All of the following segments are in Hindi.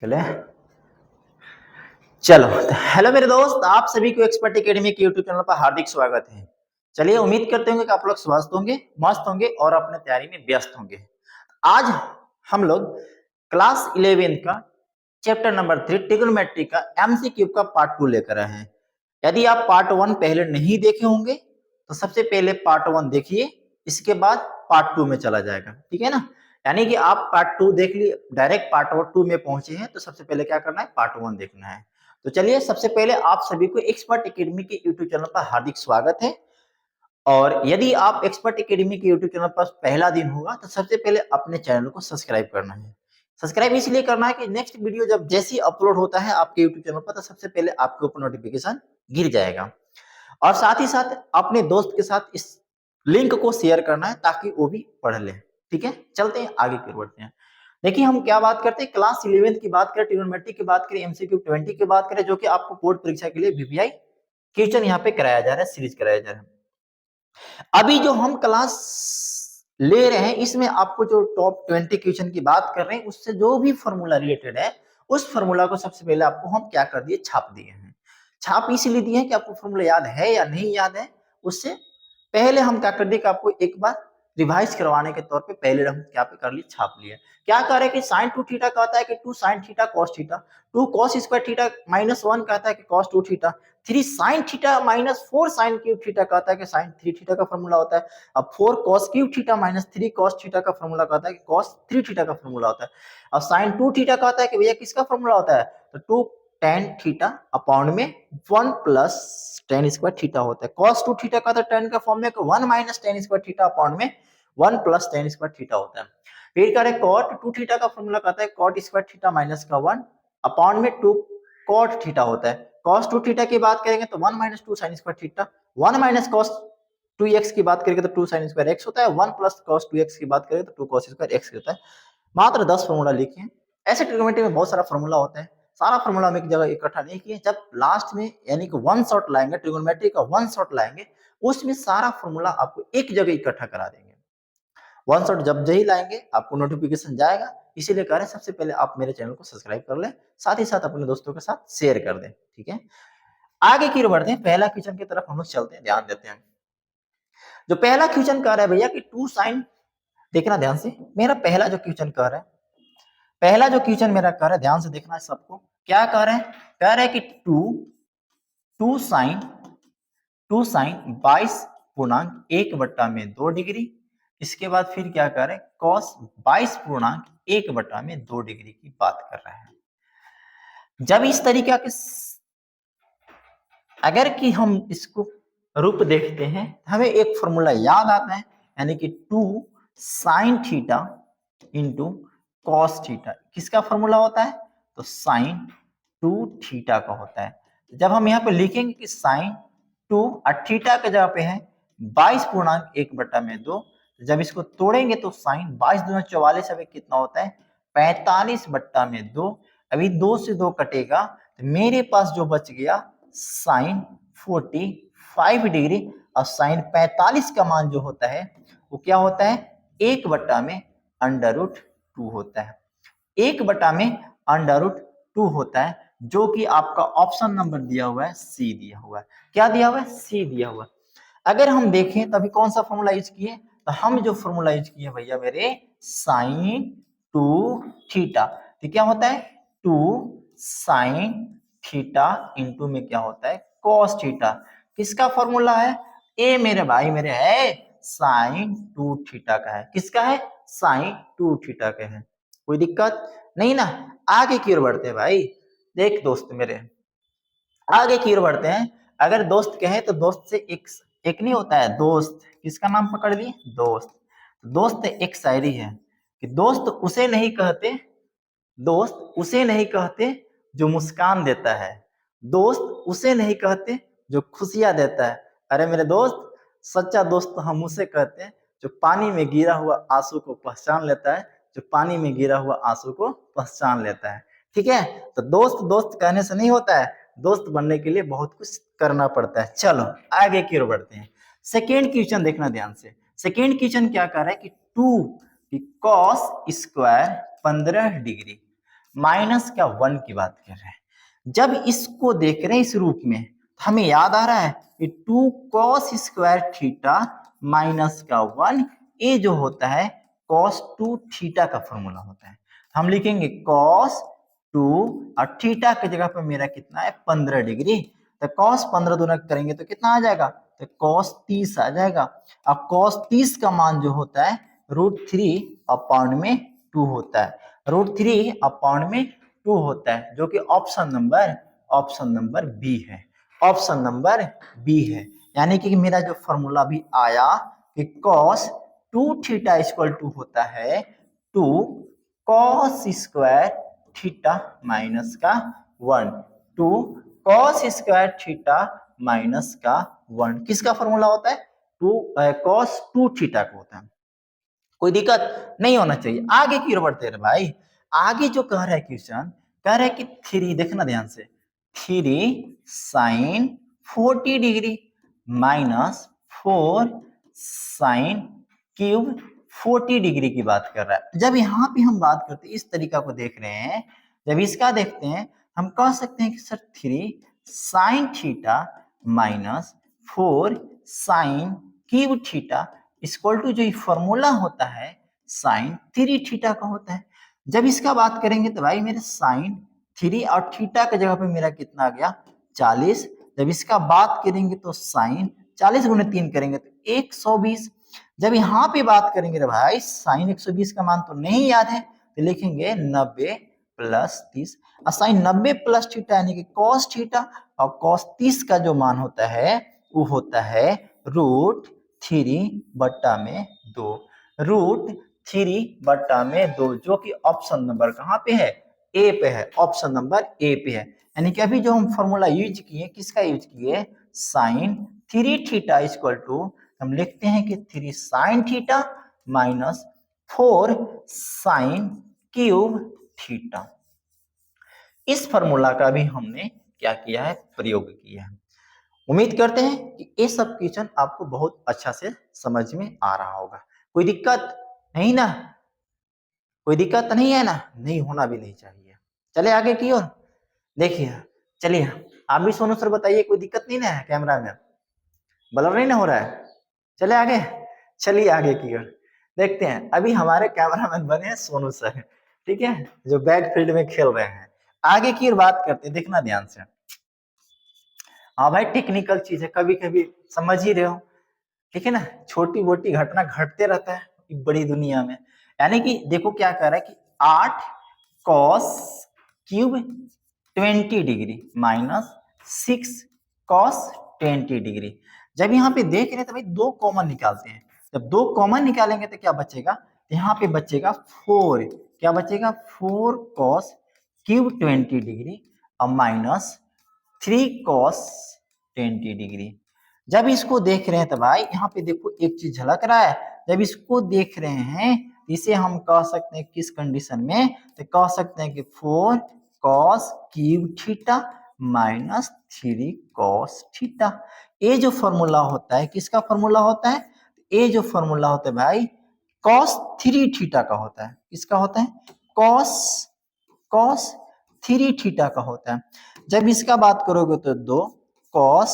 चले चलो तो हेलो मेरे दोस्त, आप सभी को एक्सपर्ट एकेडमी के यूट्यूब चैनल पर हार्दिक स्वागत है। चलिए, उम्मीद करते होंगे कि आप लोग स्वस्थ होंगे, मस्त होंगे और अपने तैयारी में व्यस्त होंगे। आज हम लोग क्लास 11 का चैप्टर नंबर 3 ट्रिग्नोमेट्री का एमसीक्यू का पार्ट 2 लेकर आए हैं। यदि आप पार्ट 1 पहले नहीं देखे होंगे तो सबसे पहले पार्ट 1 देखिए, इसके बाद पार्ट 2 में चला जाएगा। ठीक है ना? यानी कि आप पार्ट 2 देख लिए, डायरेक्ट पार्ट 2 में पहुंचे हैं तो सबसे पहले क्या करना है, पार्ट 1 देखना है। तो चलिए, सबसे पहले आप सभी को एक्सपर्ट एकेडमी के यूट्यूब चैनल पर हार्दिक स्वागत है। और यदि आप एक्सपर्ट एकेडमी के यूट्यूब चैनल पर पहला दिन होगा तो सबसे पहले अपने चैनल को सब्सक्राइब करना है। सब्सक्राइब इसलिए करना है कि नेक्स्ट वीडियो जब जैसे ही अपलोड होता है आपके यूट्यूब चैनल पर तो सबसे पहले आपके ऊपर नोटिफिकेशन गिर जाएगा। और साथ ही साथ अपने दोस्त के साथ इस लिंक को शेयर करना है ताकि वो भी पढ़ ले। ठीक है, चलते हैं आगे की ओर बढ़ते हैं। देखिए, हम क्या बात करते हैं, क्लास 11 की बात करें, ट्रिग्नोमेट्री की बात करें, एमसीक्यू 20 की बात करें, जो कि आपको बोर्ड परीक्षा के लिए वीवीआई क्वेश्चन यहाँ पे कराया जा रहा है, सीरीज कराया जा रहा है। अभी जो हम क्लास ले रहे हैं इसमें आपको जो टॉप 20 क्वेश्चन की बात कर रहे हैं उससे जो भी फॉर्मूला रिलेटेड है उस फॉर्मूला को सबसे पहले आपको हम क्या कर दिए, छाप दिए हैं। छाप इसीलिए दिए हैं कि आपको फॉर्मूला याद है या नहीं याद है, उससे पहले हम क्या कर दिए कि आपको एक बार रिवाइज करवाने के तौर पे पहले हम क्या पे कर लिए, छाप लिए। क्या कह रहे हैं कि साइन 2 थीटा कहता है कि 2 sine theta cos theta, 2 cos square theta minus 1 कहता है कि cos 2 theta, 3 sine theta minus 4 sine cube theta कहता है कि साइन 3 थीटा का फॉर्मूला होता है। अब 4 cos cube theta minus 3 cos theta का फॉर्मूला कहता है कि cos 3 थीटा का फॉर्मूला होता है। अब sin 2 थीटा कहता है कि भैया किसका फॉर्मूला होता है, तो 2 tan थीटा अपॉन में 1 प्लस tan स्क्वायर थीटा होता है। cos 2 थीटा का तो tan का फॉर्म में 1 minus tan square theta upon में 1 प्लस tan स्क्वायर थीटा होता है। फिर कह रहे cot 2 थीटा का फॉर्मूला कहता है cot स्क्वायर थीटा माइनस का 1 अपॉन में 2 cot थीटा होता है। cos 2 थीटा की बात करेंगे तो 1 minus 2 sin square theta, 1 minus cos 2x की बात करेंगे तो 2 sin स्क्वायर x होता है, 1 प्लस cos 2x की बात करेंगे तो 2 cos स्क्वायर x होता है। मात्र 10 फॉर्मूला लिखे हैं। ऐसे ट्रिग्नोमेट्री में बहुत सारा फॉर्मूला होता है, सारा फॉर्मूला हम एक जगह इकट्ठा नहीं किए। जब लास्ट में यानी कि वन शॉट लाएंगे, ट्रिग्नोमेट्री का वन शॉट लाएंगे, उसमें सारा फॉर्मूला आपको एक जगह इकट्ठा करा देंगे। वन शॉट जब ही लाएंगे आपको नोटिफिकेशन जाएगा, इसीलिए कह रहे हैं सबसे पहले आप मेरे चैनल को सब्सक्राइब कर लें, साथ ही साथ अपने दोस्तों के साथ शेयर कर दें। ठीक है, आगे की ओर बढ़ते हैं, पहला क्वेश्चन की तरफ हम लोग चलते हैं, ध्यान देते हैं। जो पहला क्वेश्चन कह रहा है भैया कि 2 साइन, देखना ध्यान से, मेरा पहला जो क्वेश्चन कह रहा है, पहला जो क्वेश्चन मेरा कह रहा है, ध्यान से देखना है सबको। क्या कह रहे हैं, कह रहे हैं कि 2 साइन 22 पूर्णांक 1/2 डिग्री। इसके बाद फिर क्या कह रहे हैं, कॉस 22 पूर्णांक 1/2 डिग्री की बात कर रहे हैं। जब इस तरीका के अगर कि हम इसको रूप देखते हैं हमें एक फॉर्मूला याद आता है, यानी कि 2 sine theta into cos theta. किसका फॉर्मूला होता है, तो साइन 2 थीटा का होता है। जब हम यहाँ पे लिखेंगे कि साइन 2 और थीटा के जगह पे है 22 पूर्णांक 1/2, जब इसको तोड़ेंगे तो साइन 22 दूना 44, अब कितना होता है 45/2। अभी 2 से 2 कटेगा तो मेरे पास जो बच गया साइन 45 डिग्री। और साइन 45 का मान जो होता है वो क्या होता है, 1/√2 होता है। 1/√2 होता है, जो कि आपका ऑप्शन नंबर दिया हुआ है, सी दिया हुआ है। क्या दिया हुआ है, सी दिया हुआ है। अगर हम देखें तभी कौन सा फॉर्मूला यूज किए, तो हम जो फॉर्मूला यूज किए भैया मेरे, साइन 2 थीटा। तो क्या होता है 2 साइन थीटा इंटू में क्या होता है कॉस थीटा। किसका फॉर्मूला है, ए मेरे भाई मेरे है साइन 2 थीटा का है। किसका है, साइन 2 थीटा का है। कोई दिक्कत नहीं ना। आगे की ओर बढ़ते हैं भाई, देख दोस्त मेरे, आगे की ओर बढ़ते हैं। अगर दोस्त कहे तो दोस्त से एक नहीं होता है दोस्त, किसका नाम पकड़ लिए, दोस्त। दोस्त एक शायरी है कि दोस्त उसे नहीं कहते, दोस्त उसे नहीं कहते जो मुस्कान देता है, दोस्त उसे नहीं कहते जो खुशियां देता है। अरे मेरे दोस्त, सच्चा दोस्त तो हम उसे कहते हैं जो पानी में गिरा हुआ आंसू को पहचान लेता है, जो पानी में गिरा हुआ आंसू को पहचान लेता है। ठीक है, तो दोस्त दोस्त कहने से नहीं होता है, दोस्त बनने के लिए बहुत कुछ करना पड़ता है। चलो आगे की ओर बढ़ते हैं। सेकेंड क्वेश्चन देखना ध्यान से। सेकेंड क्वेश्चन क्या कर रहा है कि 2 कॉस स्क्वायर 15 डिग्री माइनस का 1 की बात कर रहे हैं। जब इसको देख रहे हैं इस रूप में तो हमें याद आ रहा है कि 2 cos स्क्वायर थीटा माइनस का 1, ये जो होता है cos 2 थीटा का फॉर्मूला होता है। हम लिखेंगे cos 2 और थीटा की जगह पर मेरा कितना है 15 डिग्री, तो cos 15 दोनों करेंगे तो कितना आ जाएगा, तो cos 30 आ जाएगा। अब cos 30 का मान जो होता है √3 अपॉन में 2 होता है, √3 अपॉन में 2 होता है, जो कि ऑप्शन नंबर बी है, ऑप्शन नंबर बी है। यानी कि मेरा जो फॉर्मूला भी आया कि cos 2 थीटा इक्वल टू होता है 2 cos स्क्वायर थीटा माइनस का 1, 2 cos स्क्वायर थीटा माइनस का 1 किसका फॉर्मूला होता है, 2 cos 2 थीटा का होता है। कोई दिक्कत नहीं होना चाहिए। आगे की ओर बढ़ते रहे भाई, आगे जो कह रहा है क्वेश्चन, कह रहा है कि 3, देखना ध्यान से, 3 sin 40 degree minus 4 sin cube 40 degree की बात कर रहा है। जब यहाँ पे हम बात करते हैं इस तरीका को देख रहे हैं, जब इसका देखते हैं हम कह सकते हैं कि sir 3 sin theta minus 4 sin cube theta equal to जो फॉर्मूला होता है साइन 3 थीटा का होता है। जब इसका बात करेंगे तो भाई मेरे साइन 3 और थीटा के जगह पे मेरा कितना आ गया 40। जब इसका बात करेंगे तो साइन 40 गुने 3 करेंगे तो 120। जब यहाँ पे बात करेंगे तो भाई साइन 120 का मान तो नहीं याद है, तो लिखेंगे 90 प्लस 30। और साइन 90 प्लस थीटा यानी कि कॉस थीटा, और कॉस 30 का जो मान होता है वो होता है √3/2, √3/2, जो कि ऑप्शन नंबर कहाँ पे है, ए पे है, ऑप्शन नंबर ए पे है। यानी कि अभी जो हम फॉर्मूला यूज किए किसका यूज किए, साइन 3 थीटा इक्वल टू हम लिखते हैं कि 3 sine theta minus 4 sine cube theta. इस फॉर्मूला का भी हमने क्या किया है, प्रयोग किया है। उम्मीद करते हैं कि ये सब क्वेश्चन आपको बहुत अच्छा से समझ में आ रहा होगा। कोई दिक्कत नहीं ना, कोई दिक्कत नहीं है ना, नहीं होना भी नहीं चाहिए। चले आगे की ओर देखिए, चलिए आप भी सोनू सर बताइए, कोई दिक्कत नहीं ना है, कैमरा में ब्लर नहीं ना हो रहा है। चले आगे, चलिए आगे की ओर देखते हैं। अभी हमारे कैमरामैन बने हैं सोनू सर, ठीक है, जो बैकफील्ड में खेल रहे हैं। आगे की ओर बात करते हैं, देखना ध्यान से। हाँ भाई टेक्निकल चीज है, कभी कभी समझ ही रहे हो, ठीक है ना, छोटी मोटी घटना घटते रहता है बड़ी दुनिया में। यानी कि देखो क्या कर रहा है कि 8 cos cube 20 degree minus 6 cos 20 degree. जब यहाँ पे देख रहे हैं तो भाई दो कॉमन निकालते हैं, जब दो कॉमन निकालेंगे तो क्या बचेगा, यहाँ पे बचेगा 4, क्या बचेगा 4 cos क्यूब 20 डिग्री और माइनस 3 cos 20 डिग्री। जब इसको देख रहे हैं तो भाई यहाँ पे देखो एक चीज झलक रहा है, जब इसको देख रहे हैं इसे हम कह सकते हैं किस कंडीशन में, तो कह सकते हैं कि 4 cos cube theta minus 3 cos theta. ये जो फॉर्मूला होता है किसका फॉर्मूला होता है, ये जो फॉर्मूला होता है भाई cos 3 थीटा का होता है। किसका होता है, cos 3 थीटा का होता है। जब इसका बात करोगे तो 2 cos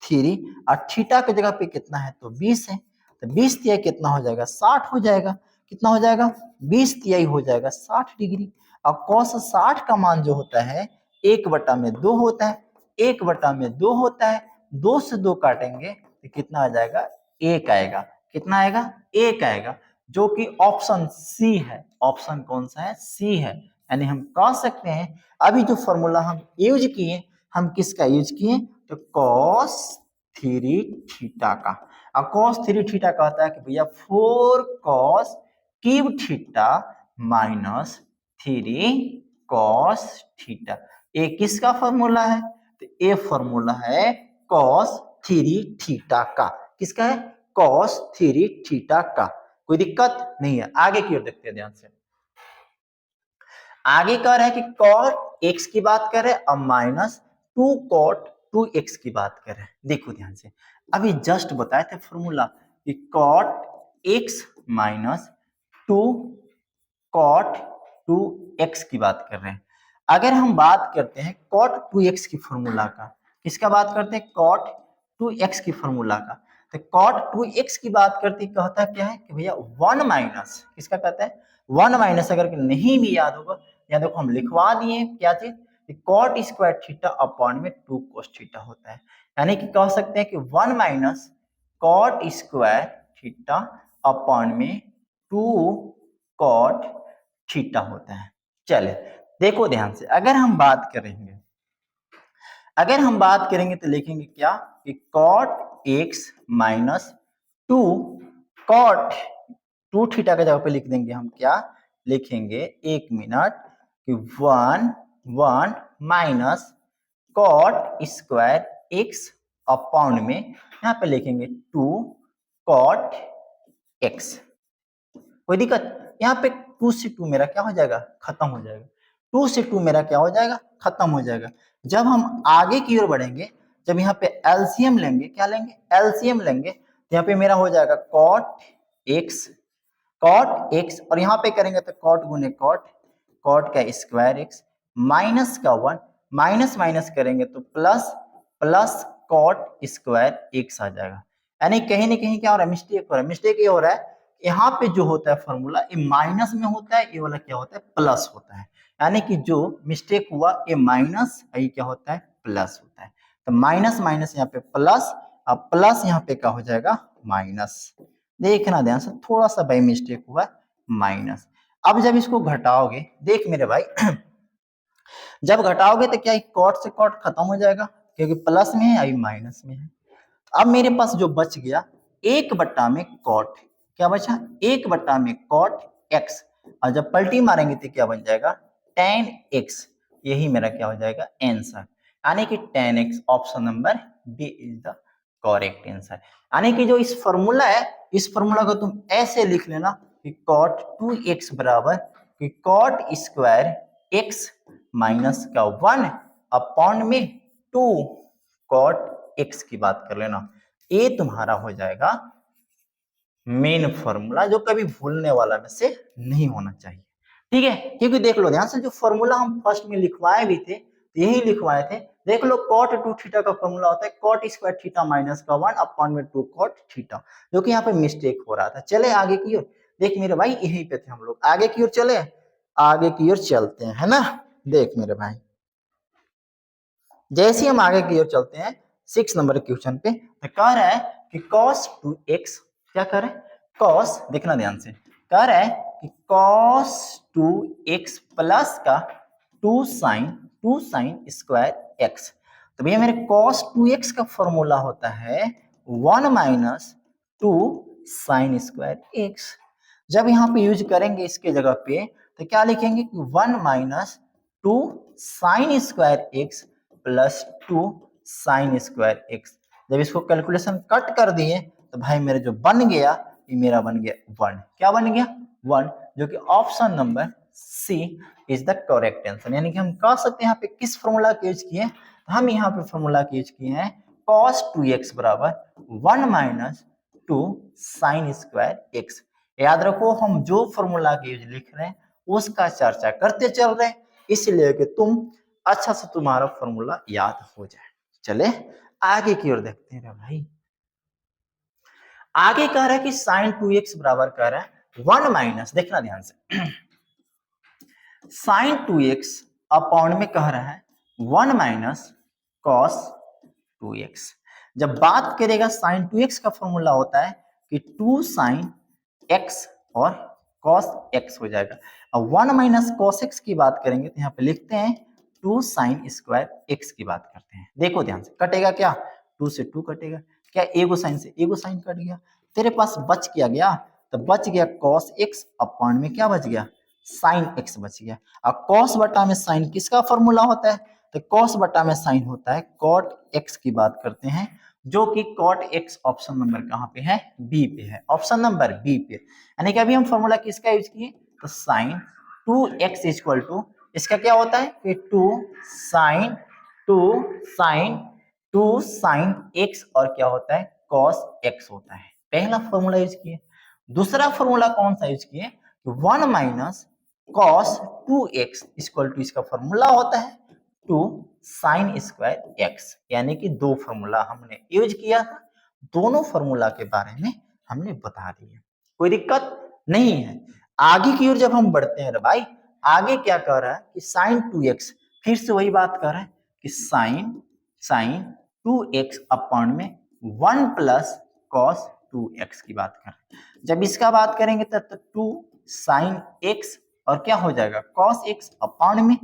3 और थीटा की जगह पे कितना है तो 20 है, तो 20 तिहाई कितना हो जाएगा 60 हो जाएगा। कितना हो जाएगा 20 तिहाई हो जाएगा 60 डिग्री। और cos 60 का मान जो होता है 1/2 होता है, 1/2 होता है, 2 से 2 काटेंगे तो कितना आ जाएगा 1 आएगा। कितना आएगा 1 आएगा, जो कि ऑप्शन सी है। ऑप्शन कौन सा है, सी है। यानी हम कह सकते हैं अभी जो फॉर्मूला हम यूज किए, हम किसका यूज किए, तो cos 3 थीटा का। और cos 3 थीटा कहता है कि भैया 4 cos cube theta minus 3 cos theta. ये किसका फॉर्मूला है, तो ये फॉर्मूला है cos 3 थीटा का। किसका है, cos 3 थीटा का। कोई दिक्कत नहीं है। आगे की ओर देखते हैं ध्यान से। आगे कह रहा है कि cot x की बात कर रहे हैं और माइनस 2 cot 2x की बात कर रहे हैं। देखो ध्यान से, अभी जस्ट बताए थे फॉर्मूला कि cot x minus 2 cot 2x की बात कर रहे हैं। अगर हम बात करते हैं cot 2x की फॉर्मूला का, किसका बात करते हैं? cot 2x की फॉर्मूला का। तो cot 2x की बात करते कहता क्या है कि भैया 1 माइनस, किसका कहता है? 1 माइनस। अगर नहीं भी याद होगा, या देखो हम लिखवा दिए क्या चीज, cot स्क्वायर थीटा अपॉन में 2 cos थीटा होता है। यानी कि कह सकते हैं कि 1 minus cot square theta upon में 2 cot थीटा होता है। चले देखो ध्यान से, अगर हम बात करेंगे तो लिखेंगे क्या कि cot x minus 2 cot 2 theta के जगह पे लिख देंगे हम, क्या लिखेंगे? एक मिनट, कि 1 minus cot square x upon में यहाँ पे लिखेंगे 2 cot x। कोई दिक्कत? यहाँ पे 2 से 2 मेरा क्या हो जाएगा? खत्म हो जाएगा। 2 से 2 मेरा क्या हो जाएगा? खत्म हो जाएगा। जब हम आगे की ओर बढ़ेंगे, जब यहाँ पे एलसीएम लेंगे, क्या लेंगे? एलसीएम लेंगे, तो यहाँ पे मेरा हो जाएगा cot x, और यहाँ पे करेंगे तो cot गुने cot का स्क्वायर x माइनस का 1, माइनस माइनस करेंगे तो प्लस cot स्क्वायर x आ जाएगा। यानी कहीं ना कहीं क्या हो रहा है? मिस्टेक ये हो रहा है, यहाँ पे जो होता है फॉर्मूला ये माइनस में होता है, ये वाला क्या होता है? प्लस होता है। यानी कि जो मिस्टेक हुआ ये माइनस, ये क्या होता है? प्लस होता है। तो माइनस माइनस यहाँ पे प्लस, अब प्लस यहाँ पे क्या हो जाएगा? माइनस। देखना ध्यान से, थोड़ा सा भाई मिस्टेक हुआ, माइनस। अब जब इसको घटाओगे, देख मेरे भाई जब घटाओगे तो क्या कॉट से कॉट खत्म हो जाएगा, क्योंकि प्लस में है अभी माइनस में है। अब मेरे पास जो बच गया 1 में कॉट, क्या बचा? 1 में कॉट एक्स, और जब पलटी मारेंगे तो क्या बन जाएगा? tan x। यही मेरा क्या हो जाएगा? आंसर। यानी कि tan x, option number B is the correct answer. यानी कि जो इस फॉर्मूला है, इस फॉर्मूला को तुम ऐसे लिख लेना कि cot 2x बराबर कि cot स्क्वायर x माइनस का 1 अपॉन में 2 cot x की बात कर लेना। ये तुम्हारा हो जाएगा मेन फॉर्मूला, जो कभी भूलने वाला में से नहीं होना चाहिए। ठीक है, क्योंकि देख लो ध्यान से, जो फॉर्मूला हम फर्स्ट में लिखवाए भी थे, यही लिखवाए थे। देख लो cot 2 थीटा का फॉर्मूला होता है cot स्क्वायर थीटा माइनस का 1 अपॉन में 2 cot थीटा, जो कि यहाँ पे मिस्टेक हो रहा था। चले आगे की ओर, देख मेरे भाई यहीं पे थे हम लोग, आगे की ओर चले, आगे की ओर चलते हैं, है ना? देख मेरे भाई, जैसे हम आगे की ओर चलते हैं 6 नंबर क्वेश्चन पे, तो कह रहा है कि cos 2x, क्या कह रहा है? cos, देखना ध्यान से, कह रहा है कि cos 2x प्लस का 2 sin स्क्वायर x। तो भैया मेरे cos 2x का फॉर्मूला होता है 1 माइनस 2 sin स्क्वायर x। जब यहाँ पे यूज करेंगे इसके जगह पे, तो क्या लिखेंगे कि 1 minus 2 sin square x plus 2 sin square x। जब इसको कैलकुलेशन कट कर दिए तो भाई मेरे जो बन गया, ये मेरा बन गया 1। क्या बन गया? 1, जो कि option number C is the correct answer. यानी कि हम कह सकते हैं यहाँ पे किस फॉर्मूला का यूज किए? हम यहाँ पे फॉर्मूला का यूज किए हैं cos 2x बराबर 1 माइनस 2 sin स्क्वायर x। याद रखो, हम जो फॉर्मूला का यूज लिख रहे हैं उसका चर्चा करते चल रहे हैं, इसलिए कि तुम अच्छा से तुम्हारा फॉर्मूला याद हो जाए। चले आगे की ओर देखते हैं भाई। आगे कह रहा है कि sin 2x बराबर कह रहा है 1 माइनस, देखना ध्यान से, sin 2x अपॉन में कह रहा है 1 माइनस cos 2x। जब बात करेगा sin 2x का फॉर्मूला होता है कि 2 sin x और cos x हो जाएगा। अब 1 माइनस cos x की बात करेंगे तो यहाँ पे लिखते हैं 2 sin स्क्वायर x की बात करते हैं। देखो ध्यान से, कटेगा क्या? 2 से 2 कटेगा, क्या एगो साइन से एगो साइन कट गया, तेरे पास बच क्या गया? तो बच गया cos x अपॉन में क्या बच गया? sin x बच गया। अब cos बटा में sin किसका फॉर्मूला होता है? तो cos बटा में sin होता है cot x की बात करते हैं, जो कि cot x ऑप्शन नंबर कहाँ पे है? बी पे है, ऑप्शन नंबर बी पे। यानी कि अभी हम फॉर्मूला किसका यूज किए? तो sin 2x इक्वल टू, इसका क्या होता है कि 2 sin x और क्या होता है? cos x होता है। पहला फॉर्मूला यूज किए। दूसरा फॉर्मूला कौन सा यूज किए? 1 minus cos 2x equal to, इसका फॉर्मूला होता है 2 sin स्क्वायर x, यानी कि दो फॉर्मूला हमने यूज किया था, दोनों फॉर्मूला के बारे में हमने बता दिया, कोई दिक्कत नहीं है। आगे की ओर जब हम बढ़ते हैं भाई, आगे क्या कह रहा है कि sin 2x, फिर से वही बात कर रहा है कि sin 2x अपॉन में 1 प्लस cos 2x की बात कर रहे हैं। जब इसका बात करेंगे तो 2 sin x और क्या हो जाएगा cos x अपॉन में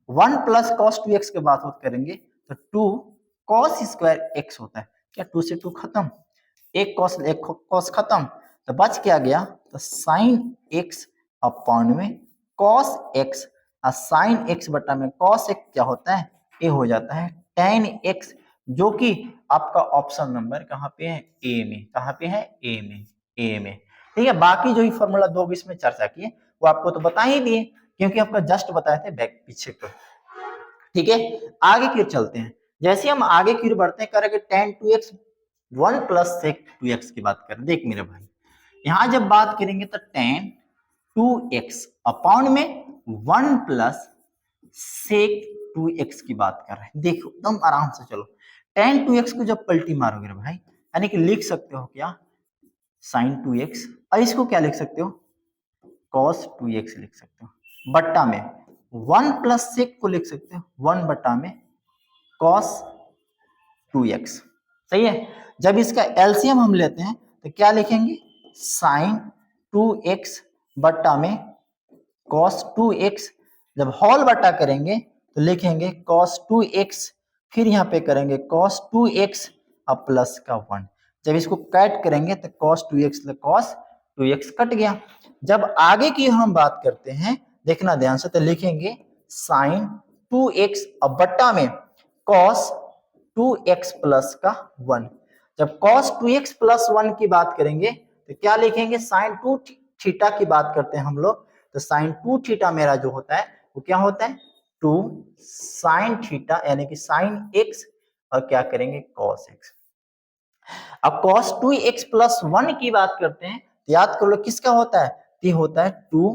1 प्लस cos 2x की बात करेंगे तो 2 cos स्क्वायर x होता है। क्या 2 से 2 खत्म, एक cos खत्म, तो बच क्या गया, तो sin x अपॉन में cos x, और sin x बटा में cos x क्या होता है, ये हो जाता है tan x, जो कि आपका ऑप्शन नंबर कहाँ पे है, ए में। कहाँ पे है, ए में, ए में। ठीक है, बाकी जो ही फॉर्मूला 2 में चर्चा किए वो आपको तो बता ही दिए, क्योंकि आपका जस्ट बताए थे बैक पीछे को। ठीक है, आगे की ओर चलते हैं। जैसे हम आगे की ओर बढ़ते हैं, करेंगे tan 2x 1 plus sec 2x की बात करें। देख मेरे भाई, यहां जब बात करेंगे तो tan 2x अपॉन में 1 प्लस sec 2x की बात कर रहे हैं। देखो एकदम आराम से चलो, tan 2x को जब पलटी मारोगे भाई, यानी कि लिख सकते हो क्या, sin 2x, और इसको क्या लिख सकते हो, cos 2x लिख सकते हो, बट्टा में 1 प्लस sec को लिख सकते हो 1 बट्टा में cos 2x। सही है, जब इसका एलसीएम हम लेते हैं तो क्या लिखेंगे, sin 2x बट्टा में cos 2x, जब होल बट्टा करेंगे तो लिखेंगे cos 2x, फिर यहाँ पे करेंगे cos 2x और प्लस का 1, जब इसको कैट करेंगे तो cos 2x cos 2x cut गया। जब आगे की हम बात करते हैं, देखना ध्यान से, तो लिखेंगे sin 2x और बट्टा में cos 2x प्लस का 1, जब cos 2x प्लस 1 की बात करेंगे तो क्या लिखेंगे, sin 2 थीटा की बात करते हैं हम लोग, तो sin 2 थीटा मेरा जो होता है वो क्या होता है 2 sin थीटा, यानी कि sin x और क्या करेंगे cos x। अब cos 2x प्लस 1 की बात करते हैं तो याद कर लो किसका होता है, ये होता है 2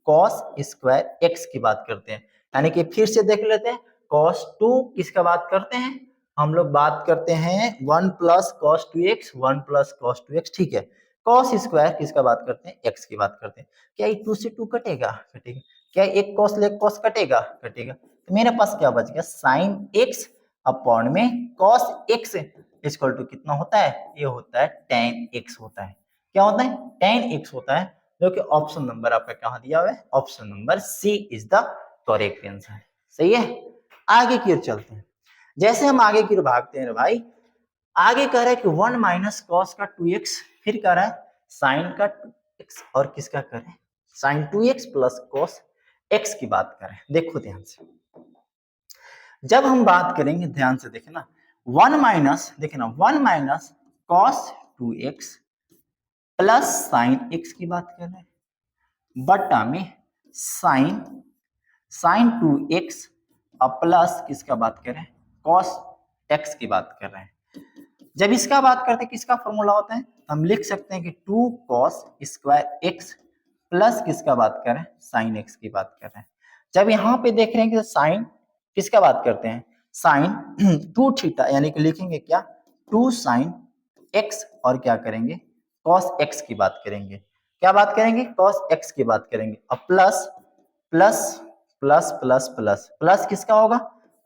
cos स्क्वायर x की बात करते हैं। यानी कि फिर से देख लेते हैं, cos 2 किसका बात करते हैं, हम लोग बात करते हैं 1 plus cos 2x, 1 plus cos 2x। ठीक है, cos स्क्वायर किसका बात करते हैं, x की बात करते हैं। क्या ये 2 से 2 कटेगा, कटेगा। क्या एक cos ले cos कटेगा, कटेगा। तो मेरे पास क्या बच गया, sin x अपॉन में cos x इक्वल टू कितना होता है, ये होता है tan x होता है। क्या होता है, tan x होता है, जो कि ऑप्शन नंबर आपका कहाँ दिया हुआ है, option number C is the correct answer. सही है, आगे की ओर चलते हैं। जैसे हम आगे की ओर भागते हैं भाई, आगे कह रहा है कि 1 माइनस कॉस का 2x, फिर कह रहा है साइन का 2x, और किसका करें, sign 2x plus cos x की बात करें। देखो ध्यान से, जब हम बात करेंगे ध्यान से देखना, 1 माइनस, देखना 1 minus cos 2x plus sign x की बात कर रहे हैं, बटा में साइन 2x और प्लस किसका बात करें, कॉस x की बात कर रहे हैं। जब इसका बात करते हैं किसका फॉर्मूला होता है, हम लिख सकते हैं कि 2 cos स्क्वायर x प्लस किसका बात कर रहे हैं, साइन x की बात कर रहे हैं। जब यहाँ पे देख रहे हैं कि साइन किसका बात करते हैं, साइन 2 थीटा, यानी कि लिखेंगे क्या 2 साइन x और क्या करेंगे cos x की बात करेंगे। क्या बात करेंगे, cos x की बात करेंगे, और plus plus plus plus plus plus किसका होगा,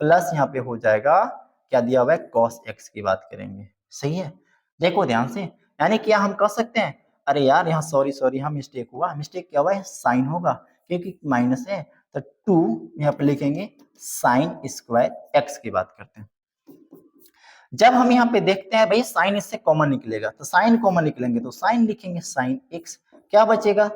प्लस यहाँ पे हो जाएगा क्या दिया हुआ है, cos x की बात करेंगे। सही है, देखो ध्यान से, यानी क्या हम कह सकते हैं, अरे यार यहाँ सॉरी सॉरी यहाँ मिस्टेक हुआ, मिस्टेक क्या हुआ है, साइन होगा, क्योंकि माइनस है, तो 2 यहाँ पे लिखेंगे साइन स्क्वायर x की बात करते हैं। जब हम यहाँ पे देखते हैं भाई साइन इससे कॉमन निकलेगा, तो साइन कॉमन निकलेंगे तो साइन लिखेंगे साइन x, क्या बचेगा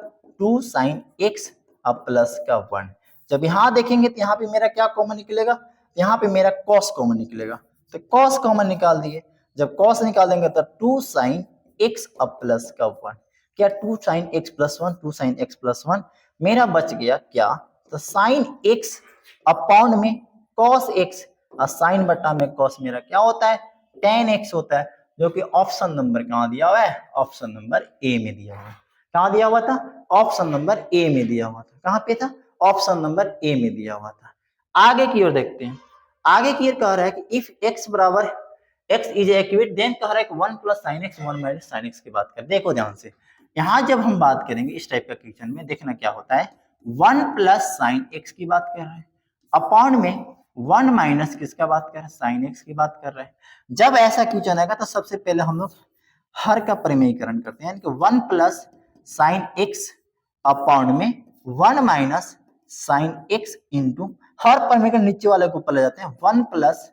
2 साइन x अब प्लस का 1। जब यहाँ देखेंगे तो यहाँ पे मेरा क्या कॉमन निकलेगा, यहाँ पे मेरा cos कॉमन निकलेगा, तो cos कॉमन निकाल दिए। जब cos निकाल देंगे तो 2 साइन x अब प्लस का 1, क्या 2 sine x plus 1, 2 sine x plus 1, मेरा बच गया क्या, तो साइन x अपॉन में cos x, और साइन बटा में cos मेरा क्या होता है, tan x होता है, जो कि ऑप्शन नंबर कहाँ दिया हुआ है, ऑप्शन नंबर ए में दिया हुआ है। कहाँ दिया हुआ था, ऑप्शन नंबर ए में दिया हुआ था। कहाँ पे था, ऑप्शन नंबर ए में दिया हुआ था। आगे की ओर देखते हैं, आगे की ओर कह रहा है कि इफ x बराबर x इज एक्यूरेट देन कह रहा है कि 1 plus sine x 1 minus sine x की बात कर। देखो ध्यान से, यहाँ जब हम बात करेंगे इस टाइप का क्वेश्चन में देखना क्या होता है, 1 प्लस साइन एक्स की बात कर रहे हैं अपॉन में 1 माइनस किसका बात कर रहे हैं, साइन एक्स की बात कर रहे हैं। जब ऐसा क्वेश्चन आएगा तो सबसे पहले हम लोग हर का प्रमेयीकरण करते हैं, यानी कि 1 प्लस साइन एक्स अपॉन में 1 माइनस साइन एक्स इंटू हर प्रमेयीकरण नीचे वाले को ऊपर ले जाते हैं, 1 प्लस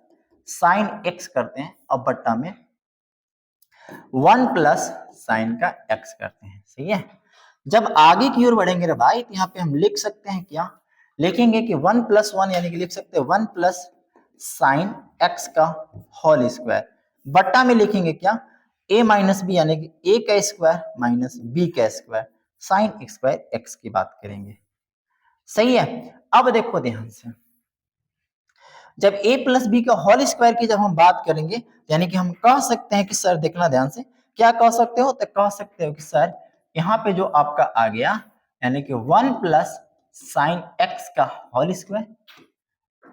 साइन एक्स करते हैं अब बट्टा में 1 प्लस साइन का एक्स करते हैं। सही है। जब आगे की ओर बढ़ेंगे रे भाई तो यहाँ पे हम लिख सकते हैं क्या, लिखेंगे कि 1 प्लस 1 यानी कि लिख सकते हैं 1 प्लस साइन एक्स का होल स्क्वायर बट्टा में लिखेंगे क्या, a माइनस बी यानी कि a का स्क्वायर माइनस b का स्क्वायर साइन स्क्वायर x की बात करेंगे। सही है। अब देखो ध्यान से, जब a प्लस बी का होल स्क्वायर की जब हम बात करेंगे यानी कि हम कह सकते हैं कि सर देखना ध्यान से, क्या कह सकते हो, तो कह सकते हो कि सर यहाँ पे जो आपका आ गया यानी कि 1 प्लस साइन एक्स का होल स्क्वायर,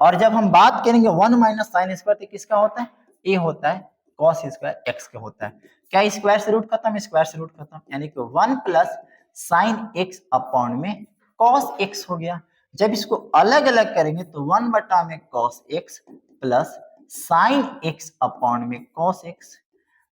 और जब हम बात करेंगे 1 माइनस साइन स्क्वायर तो किसका होता है, ए होता है कॉस स्क्वायर एक्स का होता है। क्या स्क्वायर से रूट खत्म, स्क्वायर से रूट खत्म, यानी कि 1 प्लस साइन एक्स अपॉन में कॉस एक्स हो गया। जब इसको अलग अलग करेंगे तो 1 बटा में cos x plus sine x upon में कॉस एक्स।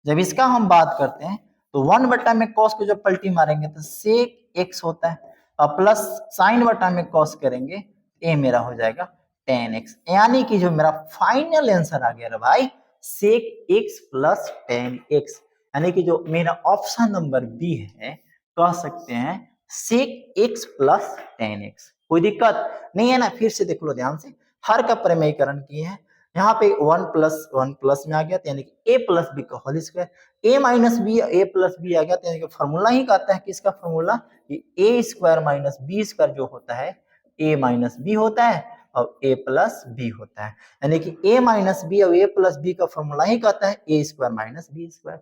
जब इसका हम बात करते हैं तो 1 बटा में कॉस को जब पलटी मारेंगे तो सेक एक्स होता है, और प्लस साइन बटा में कॉस करेंगे ए मेरा हो जाएगा tan x, यानी कि जो मेरा फाइनल आंसर आ गया रे भाई सेक x प्लस tan x, यानी कि जो मेरा ऑप्शन नंबर बी है कह सकते हैं सेक x प्लस tan x। कोई दिक्कत नहीं है ना, फिर से देख लो ध्यान से, हर का प्रमेयीकरण किए हैं, यहाँ पे 1 प्लस में आ गया यानी कि a प्लस बी का whole square, a minus b a plus b आ गया यानी कि फॉर्मूला ही कहता है कि इसका formula a square minus b square जो होता है a माइनस बी होता है और a प्लस बी होता है, यानी कि a माइनस बी और a प्लस बी का फॉर्मूला ही कहता है a square minus b square.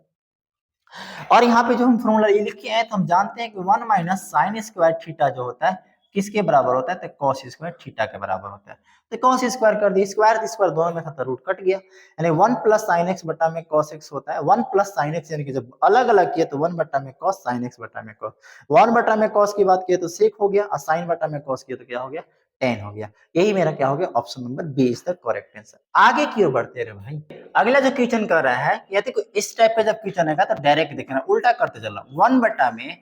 और यहाँ पे जो हम फॉर्मूला ये लिखे हैं तो हम जानते हैं कि 1 माइनस साइन स्क्वायर थीटा जो होता है किसके बराबर होता है, तो कॉस स्क्वायर थीटा के बराबर होता है। तो कॉस स्क्वायर कर दी, स्क्वायर स्क्वायर दोनों में था तो रूट कट गया, यानी 1 प्लस साइन एक्स बटा में कॉस एक्स होता है। 1 प्लस साइन एक्स यानी कि जब अलग अलग किए तो 1 बटा में कॉस साइन एक्स बटा में कॉस, 1 बटा में कॉस की बात किए तो सेक हो गया, और साइन बटा में कॉस किए तो क्या हो गया, tan हो गया। यही मेरा क्या हो गया, option number B is the correct answer. आगे की ओर बढ़ते रहे भाई, अगला जो क्वेश्चन कर रहा है यदि कोई इस टाइप का जब क्वेश्चन आएगा तो डायरेक्ट देखना, उल्टा करते चलना। 1 बटा में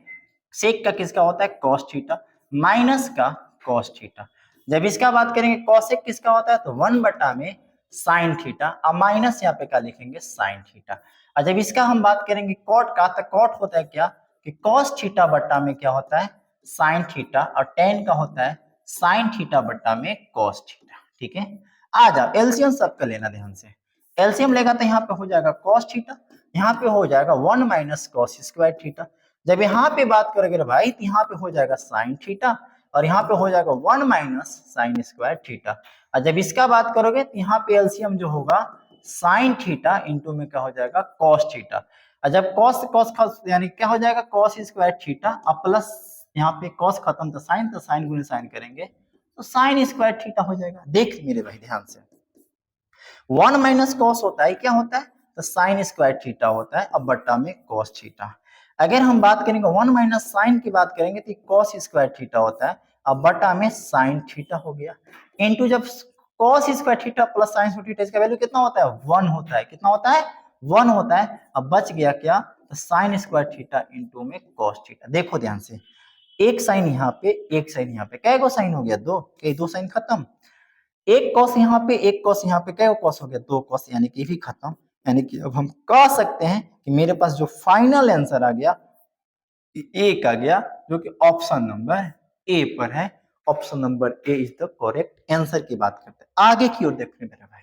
सेक का किसका होता है, कॉस थीटा माइनस का कॉस थीटा। जब इसका बात करेंगे कॉसेक किसका होता है तो 1 बटा में साइन थीटा, और माइनस यहाँ पे क्या लिखेंगे साइन थीटा। और जब इसका हम बात करेंगे कॉट का तो कॉट होता है क्या कि कॉस थीटा बटा में क्या होता है साइन थीटा, और टेन का होता है साइन थीटा बटा में कॉस थीटा। ठीक है, आ जाओ एलसीएम सबका लेना ध्यान से, एलसीएम लेगा तो यहाँ पे हो जाएगा कॉस थीटा, यहाँ पे हो जाएगा 1 माइनस कॉस स्क्वायर थीटा। जब यहाँ पे बात करोगे भाई तो यहाँ पे हो जाएगा साइन थीटा, और यहाँ पे हो जाएगा 1 माइनस साइन स्क्वायर थीटा। और जब इसका बात करोगे तो यहाँ पे एलसीएम जो होगा साइन थीटा इंटू में क्या हो जाएगा कॉस थीटा, और जब कॉस कॉस यानी क्या हो जाएगा कॉस स्क्वायर थीटा, और प्लस यहाँ पे कॉस खत्म तो साइन गुने साइन करेंगे तो साइन स्क्वायर थीटा हो जाएगा। देख मेरे भाई ध्यान से, 1 माइनस कॉस होता है क्या होता है तो साइन स्क्वायर थीटा होता है, अब बट्टा में कॉस थीटा। अगर हम बात करेंगे 1 माइनस साइन की बात करेंगे तो कॉस स्क्वायर थीटा होता है, अब बटा में साइन थीटा हो गया, इनटू जब cos square theta plus sign square theta इसका वैल्यू कितना होता है 1 होता है, कितना होता है 1 होता है। अब बच गया क्या तो साइन स्क्वायर थीटा इंटू में कॉस थीटा। देखो ध्यान से, एक साइन यहाँ पे एक साइन यहाँ पे, कै गो साइन हो गया दो, दो साइन खत्म, एक कॉस यहाँ पे एक कॉस यहाँ पे, कै कॉस हो गया दो कॉस, यानी कि भी खत्म। यानी कि अब हम कह सकते हैं कि मेरे पास जो फाइनल आंसर आ गया एक आ गया जो कि ऑप्शन नंबर ए पर है। Option number A is the correct answer की बात करते हैं। आगे की ओर देखते मेरे भाई,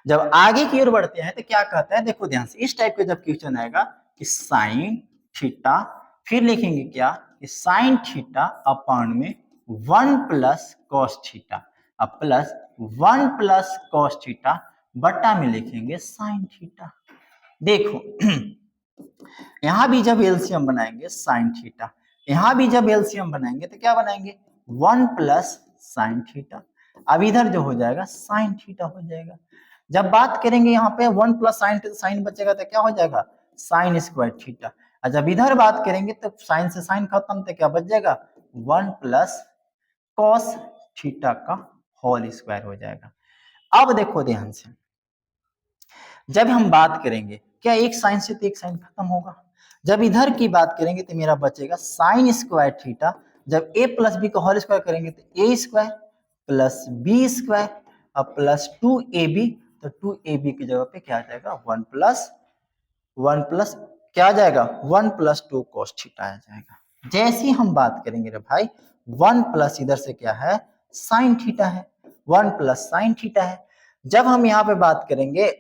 जब आगे की ओर बढ़ते हैं तो क्या कहता है, देखो ध्यान से, इस टाइप का जब क्वेश्चन आएगा कि साइन थीटा, फिर लिखेंगे क्या कि साइन थीटा अपॉन में 1 प्लस कॉस थीटा, अब प्लस 1 प्लस कॉस थीटा बटा में लिखेंगे साइन थीटा। देखो यहां भी जब एलसीएम बनाएंगे साइन थीटा, यहां भी जब एलसीएम बनाएंगे तो क्या बनाएंगे 1 प्लस साइन थीटा। अब इधर जो हो जाएगा साइन थीटा हो जाएगा। जब बात करेंगे यहाँ पे 1 प्लस साइन, साइन बचेगा तो क्या हो जाएगा साइन स्क्वायर थीटा। और जब इधर बात करेंगे तो साइन से साइन खत्म, तो क्या बच जाएगा 1 प्लस कॉस थीटा का होल स्क्वायर हो जाएगा। अब देखो ध्यान से, जब हम बात करेंगे क्या एक साइन से तो एक साइन खत्म होगा। जब इधर की बात करेंगे तो मेरा बचेगा साइन स्क्वायर थीटा। जब a प्लस बी का होल स्क्वायर करेंगे तो a square plus b square और प्लस 2ab, तो 2ab की जगह पे क्या आ जाएगा 1 प्लस क्या आ जाएगा 1 प्लस 2 cos थीटा आ जाएगा। जैसे ही हम बात करेंगे रे भाई 1 प्लस इधर से क्या है साइन थीटा है, 1 प्लस साइन थीटा है। जब हम यहाँ पे बात करेंगे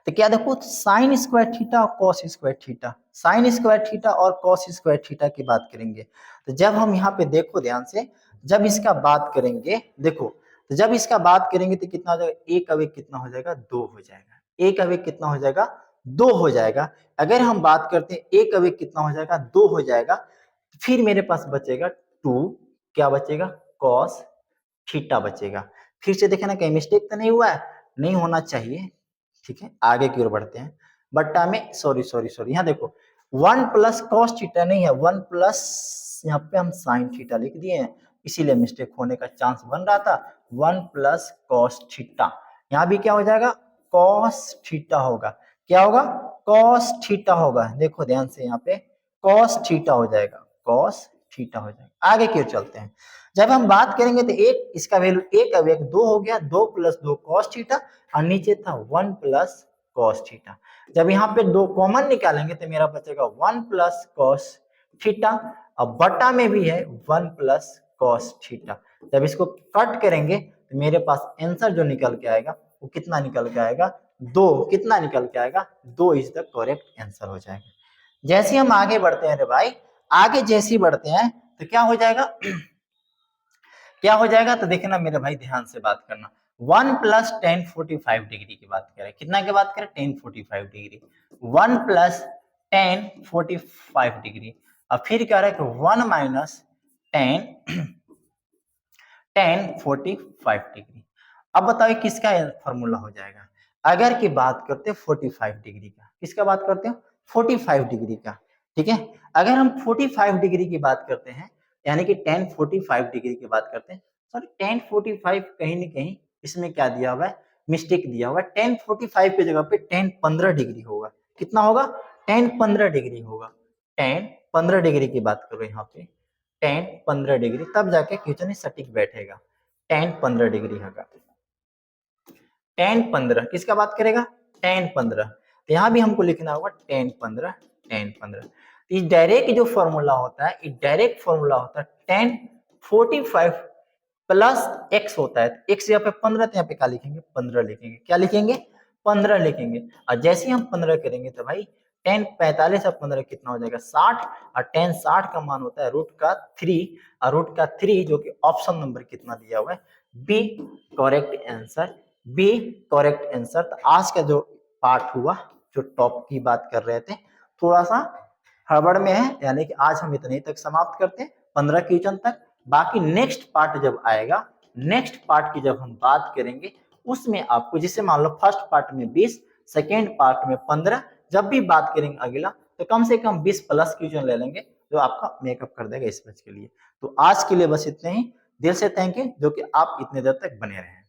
तो क्या देखो साइन स्क्वायर थीटा और cos square theta, sign square theta और कॉस स्क्वायर थीटा की बात करेंगे। तो जब हम यहाँ पे देखो ध्यान से, जब इसका बात करेंगे देखो, तो जब इसका बात करेंगे तो कितना हो जाएगा, एक अब एक कितना हो जाएगा 2 हो जाएगा, एक अब एक कितना हो जाएगा 2 हो जाएगा। अगर हम बात करते हैं एक अब एक कितना हो जाएगा 2 हो जाएगा, फिर मेरे पास बचेगा 2, क्या बचेगा कॉस थीटा बचेगा। फिर से देखे ना कहीं मिस्टेक तो नहीं हुआ है, नहीं होना चाहिए। ठीक है आगे की ओर बढ़ते हैं। बट्टा में सॉरी सॉरी सॉरी, यहाँ देखो 1 प्लस कॉस थीटा नहीं है, 1 प्लस यहाँ पे हम साइन थीटा लिख दिए हैं, इसीलिए मिस्टेक होने का चांस बन रहा था। 1 प्लस कॉस थीटा, यहाँ भी क्या हो जाएगा कॉस थीटा होगा, क्या होगा कॉस थीटा होगा। देखो ध्यान से यहाँ पे कॉस थीटा हो जाएगा, कॉस थीटा हो जाएगा। आगे की ओर चलते हैं। जब हम बात करेंगे तो एक इसका वैल्यू एक अब एक 2 हो गया, 2 प्लस 2 कॉस थीटा और नीचे था 1 प्लस कॉस थीटा। जब यहाँ पे 2 कॉमन निकालेंगे तो मेरा बचेगा 1 प्लस कॉस थीटा, अब बटा में भी है 1 प्लस कॉस थीटा। जब इसको कट करेंगे तो मेरे पास आंसर जो निकल के आएगा वो कितना निकल के आएगा 2, कितना निकल के आएगा 2 इज द करेक्ट आंसर हो जाएगा। जैसे हम आगे बढ़ते हैं रे भाई, आगे जैसे ही बढ़ते हैं तो क्या हो जाएगा क्या हो जाएगा, तो देखना मेरे भाई ध्यान से बात करना। 1 प्लस टेन 45 डिग्री की बात करें, कितना की बात करें 1045 डिग्री, 1 प्लस 1045 डिग्री। और फिर क्या रहा है 1 माइनस 1045 डिग्री। अब बताओ किसका फॉर्मूला हो जाएगा। अगर की बात करते हैं 45 डिग्री का, किसका बात करते हैं 45 डिग्री का। ठीक है अगर हम 45 डिग्री की बात करते हैं, यानी कि 1045 डिग्री की बात करते हैं, सॉरी 1045 कहीं ना कहीं इसमें क्या दिया हुआ है मिस्टेक दिया हुआ है, 1045 की जगह पे 1015 डिग्री होगा। कितना होगा 1015 डिग्री होगा, 1015 डिग्री की बात करो यहाँ पे 1015 डिग्री, तब जाके क्वेश्चन सटीक बैठेगा। 1015 डिग्री होगा, 1015 किसका बात करेगा 1015, तो यहाँ भी हमको लिखना होगा 1015 1015। इस डायरेक्ट जो फॉर्मूला होता है, इस डायरेक्ट फॉर्मूला होता है 1045 प्लस एक्स होता है, एक्स यहाँ पे 15, तो यहाँ पे क्या लिखेंगे 15 लिखेंगे, क्या लिखेंगे 15 लिखेंगे। और जैसे ही हम 15 करेंगे तो भाई 1045 और 15 कितना हो जाएगा 60, और 10 60 का मान होता है रूट का 3, और रूट का 3 जो कि ऑप्शन नंबर कितना दिया हुआ है B correct answer, B correct answer. तो आज का जो पार्ट हुआ, जो टॉप की बात कर रहे थे, थोड़ा सा हड़बड़ में है, यानी कि आज हम इतने तक समाप्त करते हैं 15 क्वेश्चन तक। बाकी नेक्स्ट पार्ट जब आएगा, नेक्स्ट पार्ट की जब हम बात करेंगे उसमें आपको, जिसे मान लो फर्स्ट पार्ट में 20, सेकेंड पार्ट में 15, जब भी बात करेंगे अगला तो कम से कम 20 प्लस क्वेश्चन ले लेंगे, जो आपका मेकअप कर देगा इस बैच के लिए। तो आज के लिए बस इतने ही, दिल से थैंक यू जो कि आप इतने देर तक बने रहे।